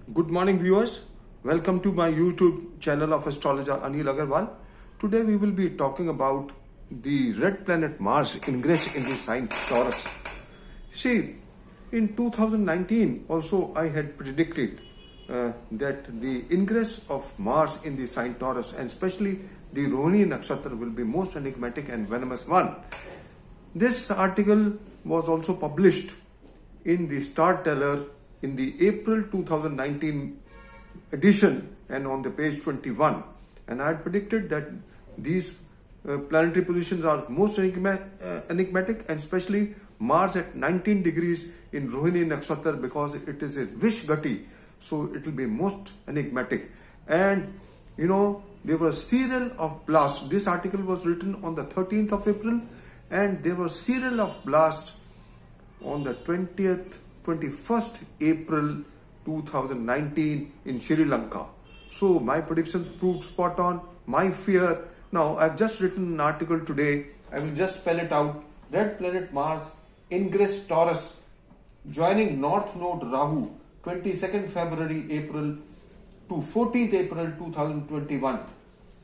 Good morning, viewers. Welcome to my YouTube channel of astrologer Anil Agarwal. Today we will be talking about the red planet Mars ingress in the sign Taurus. See, in 2019 also I had predicted that the ingress of Mars in the sign Taurus and especially the Rohini Nakshatra will be most enigmatic and venomous one. This article was also published in the Star Teller in the April 2019 edition and on the page 21, and I had predicted that these planetary positions are most enigmatic, and especially Mars at 19 degrees in Rohini Nakshatra, because it is a Vishgati, so it will be most enigmatic. And you know, there was serial of blasts. This article was written on the 13th of April and there were serial of blasts on the 21st April 2019 in Sri Lanka. So my predictions proved spot on. My fear. Now I've just written an article today. I will just spell it out. Red planet Mars ingress Taurus, joining North Node Rahu, 22nd February April to 14th April 2021.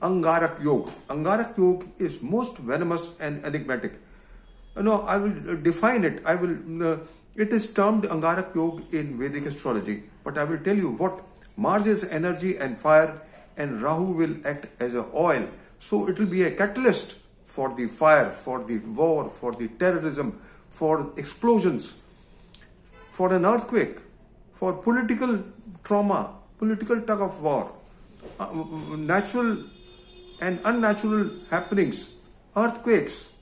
Angarak Yog. Angarak Yog is most venomous and enigmatic. No, I will define it. It is termed Angarak Yog in Vedic astrology. But I will tell you what. Mars is energy and fire, and Rahu will act as a oil. So it will be a catalyst for the fire, for the war, for the terrorism, for explosions, for an earthquake, for political trauma, political tug of war, natural and unnatural happenings, earthquakes.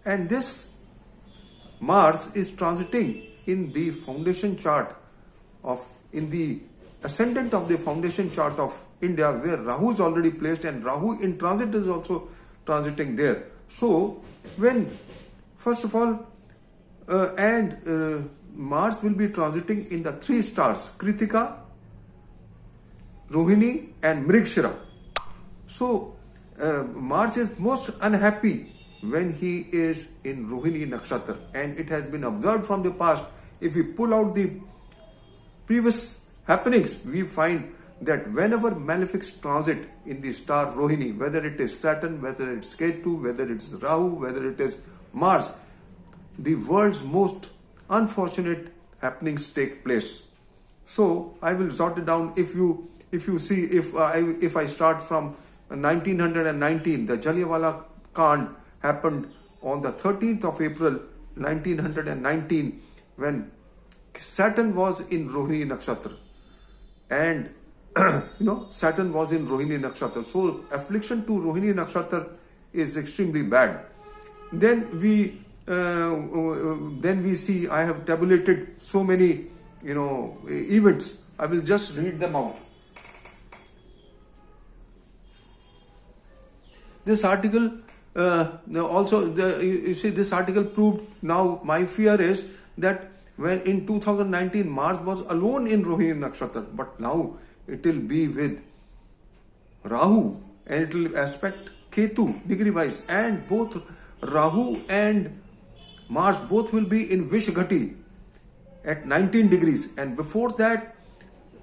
And this Mars is transiting in the foundation chart in the ascendant of the foundation chart of India, where Rahu is already placed, and Rahu in transit is also transiting there. So when, first of all, Mars will be transiting in the three stars, Kritika, Rohini and Mrigashira. So Mars is most unhappy when he is in Rohini Nakshatra, and it has been observed from the past. If we pull out the previous happenings, we find that whenever malefics transit in the star Rohini, whether it is Saturn, whether it's Ketu, whether it's Rahu, whether it is Mars, the world's most unfortunate happenings take place. So I will jot it down. If you see, if I start from 1919, the Jallianwala Kand happened on the 13th of April 1919, when Saturn was in Rohini Nakshatra, and Saturn was in Rohini Nakshatra. So affliction to Rohini Nakshatra is extremely bad. Then we see, I have tabulated so many events. I will just read them out. This article you see, this article proved. Now my fear is that when in 2019 Mars was alone in Rohini Nakshatra, but now it will be with Rahu and it will aspect Ketu degree wise, and both Rahu and Mars both will be in Vishgati at 19 degrees, and before that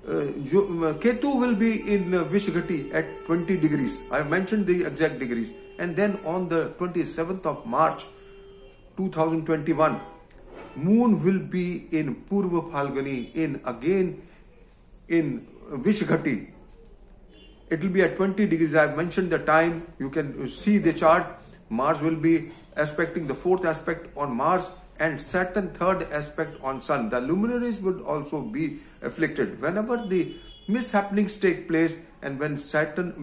Ketu will be in Vishgati at 20 degrees. I have mentioned the exact degrees. And then on the 27th of March 2021, Moon will be in Purva Phalguni, in Vishgati. It will be at 20 degrees. I have mentioned the time. You can see the chart. Mars will be aspecting the fourth aspect on Mars, and Saturn third aspect on Sun. The luminaries would also be afflicted. Whenever the mishappenings take place, and when Sun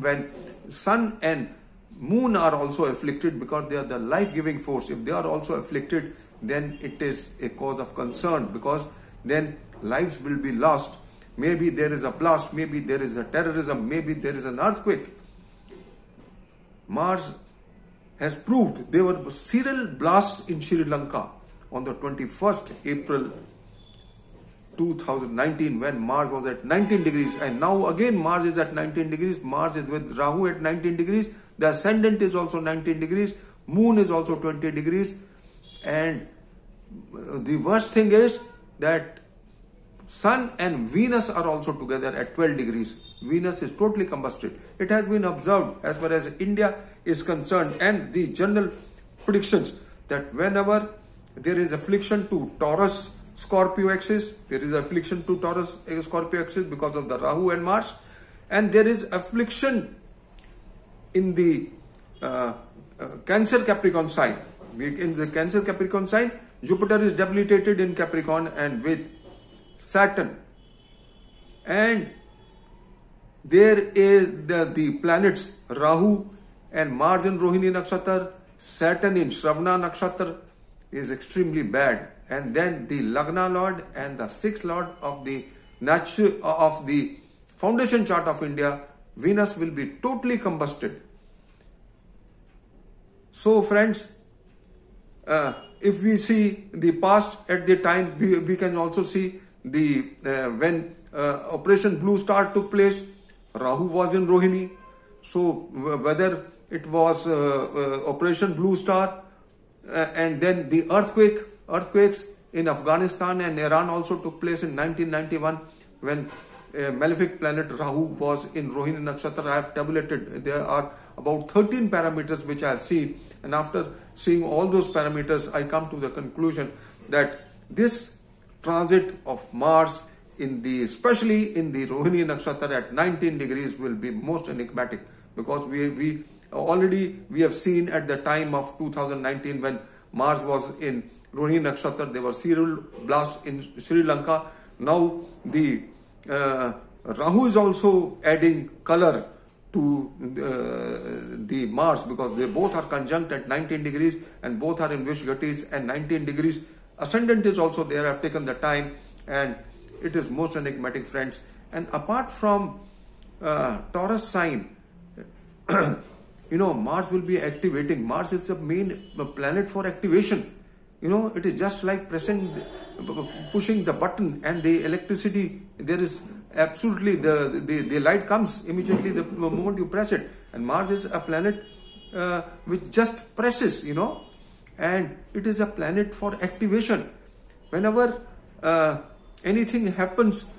and Moon are also afflicted, because they are the life-giving force, if they are also afflicted, then it is a cause of concern, because then lives will be lost. Maybe there is a blast, maybe there is a terrorism, maybe there is an earthquake. Mars has proved there were serial blasts in Sri Lanka on the 21st April 2019, when Mars was at 19 degrees, and now again Mars is at 19 degrees. Mars is with Rahu at 19 degrees. The ascendant is also 19 degrees. Moon is also 20 degrees. And the worst thing is that Sun and Venus are also together at 12 degrees. Venus is totally combusted. It has been observed as far as India is concerned, and the general predictions that whenever there is affliction to Taurus Scorpio axis, there is affliction to Taurus Scorpio axis because of the Rahu and Mars, and there is affliction in the Cancer Capricorn sign. In the Cancer Capricorn sign, Jupiter is debilitated in Capricorn and with Saturn, and there is the planets Rahu and Mars in Rohini Nakshatra, Saturn in Shravana Nakshatra is extremely bad, and then the Lagna Lord and the 6th Lord of the foundation chart of India, Venus, will be totally combusted. So friends, if we see the past at the time, we can also see the when Operation Blue Star took place, Rahu was in Rohini. So whether it was Operation Blue Star and then the earthquakes in Afghanistan and Iran also took place in 1991 when malefic planet Rahu was in Rohini Nakshatra. I have tabulated. There are about 13 parameters which I have seen, and after seeing all those parameters, I come to the conclusion that this transit of Mars especially in the Rohini Nakshatra at 19 degrees will be most enigmatic, because we have seen at the time of 2019 when Mars was in Rohini Nakshatra, there were serial blasts in Sri Lanka. Now the Rahu is also adding color to the Mars, because they both are conjunct at 19 degrees and both are in Vishgatis and 19 degrees. Ascendant is also there. I have taken the time, and it is most enigmatic, friends. And apart from Taurus sign, Mars will be activating. Mars is the main planet for activation. It is just like pushing the button and the electricity, there is absolutely the light comes immediately the moment you press it. And Mars is a planet which just presses, and it is a planet for activation. Whenever anything happens,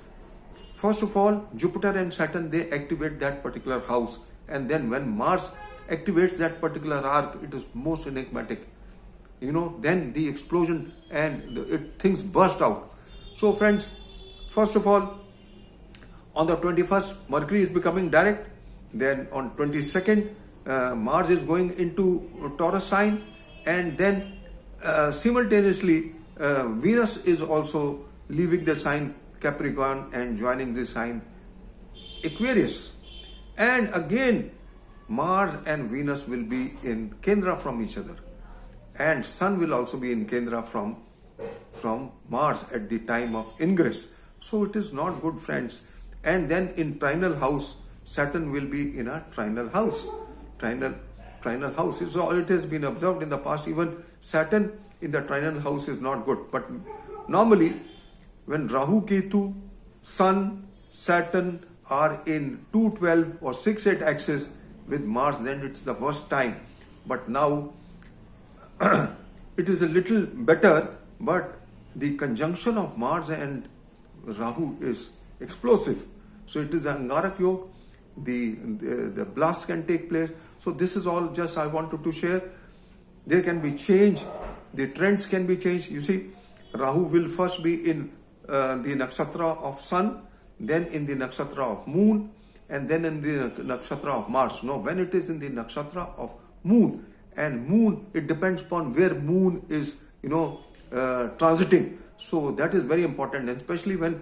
first of all, Jupiter and Saturn, they activate that particular house, and then when Mars activates that particular arc, it is most enigmatic. Then the explosion and things burst out. So friends, first of all, on the 21st, Mercury is becoming direct. Then on 22nd, Mars is going into Taurus sign, and then simultaneously Venus is also leaving the sign Capricorn and joining the sign Aquarius. And again, Mars and Venus will be in Kendra from each other, and Sun will also be in Kendra from Mars at the time of ingress. So it is not good, friends. And then in trinal house, Saturn will be in a trinal house. Trinal house. It has been observed in the past, even Saturn in the trinal house is not good. But normally, when Rahu, Ketu, Sun, Saturn are in 212 or 6-8 axis with Mars, then it's the worst time. But now it is a little better, but the conjunction of Mars and Rahu is explosive. So it is an Angarak Yoga. The blasts can take place. So this is all just I wanted to share. There can be change. The trends can be changed. You see, Rahu will first be in the nakshatra of Sun, then in the nakshatra of Moon, and then in the nakshatra of Mars. No, when it is in the nakshatra of Moon, and Moon, it depends upon where Moon is, transiting. So that is very important, and especially when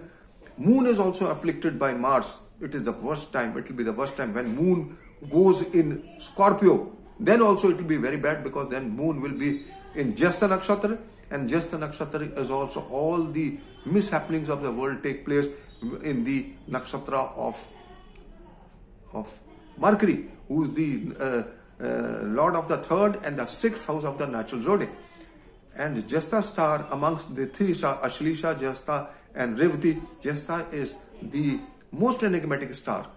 Moon is also afflicted by Mars, it is the worst time. It will be the worst time when Moon goes in Scorpio. Then also it will be very bad, because then Moon will be in Jyestha Nakshatra, and Jyestha Nakshatra is also all the mishappenings of the world take place in the nakshatra of Mercury, who is the Lord of the 3rd and the 6th house of the natural zodiac. And Jyestha star, amongst the three stars, Ashleisha, Jyestha and Revati, Jyestha is the most enigmatic star.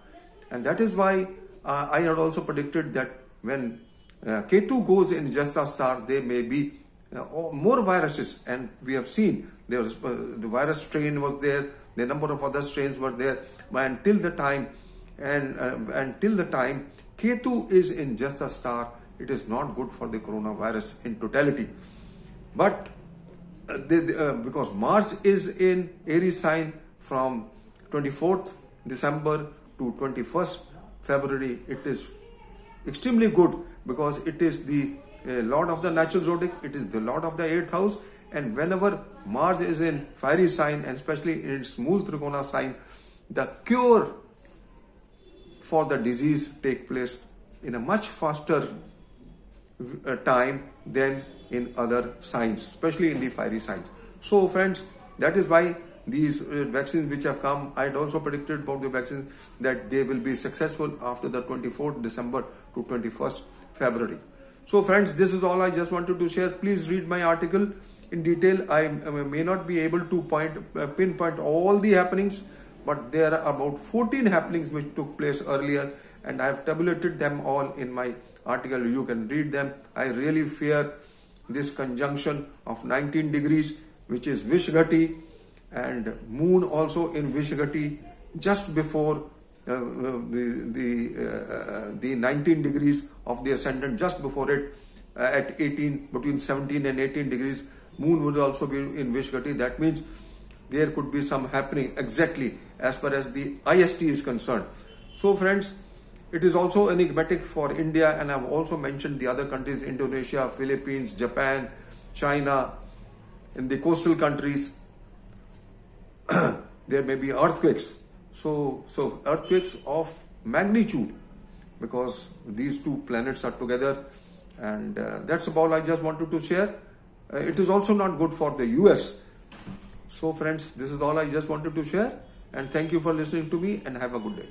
And that is why I had also predicted that when Ketu goes in Jyestha star, there may be more viruses, and we have seen there was the virus strain was there, the number of other strains were there. But until the time, until the time Ketu is in just a star, it is not good for the coronavirus in totality. But because Mars is in Aries sign from 24th December to 21st February, it is extremely good because it is the lord of the natural zodiac, it is the lord of the 8th house, and whenever Mars is in fiery sign and especially in its Mool Trikona sign, the cure for the disease take place in a much faster time than in other signs, especially in the fiery signs. So friends, that is why these vaccines which have come, I had also predicted about the vaccines that they will be successful after the 24th December to 21st February. So friends, this is all I just wanted to share. Please read my article in detail. I may not be able to pinpoint all the happenings, but there are about 14 happenings which took place earlier, and I have tabulated them all in my article. You can read them. I really fear this conjunction of 19 degrees, which is Vishgati, and moon also in Vishgati just before the 19 degrees of the ascendant, just before it at 18, between 17 and 18 degrees, moon would also be in Vishgati. That means there could be some happening exactly as far as the IST is concerned. So friends, it is also enigmatic for India, and I've also mentioned the other countries: Indonesia, Philippines, Japan, China. In the coastal countries, there may be earthquakes. So earthquakes of magnitude, because these two planets are together, and that's about I just wanted to share. It is also not good for the US. So friends, this is all I just wanted to share, and thank you for listening to me, and have a good day.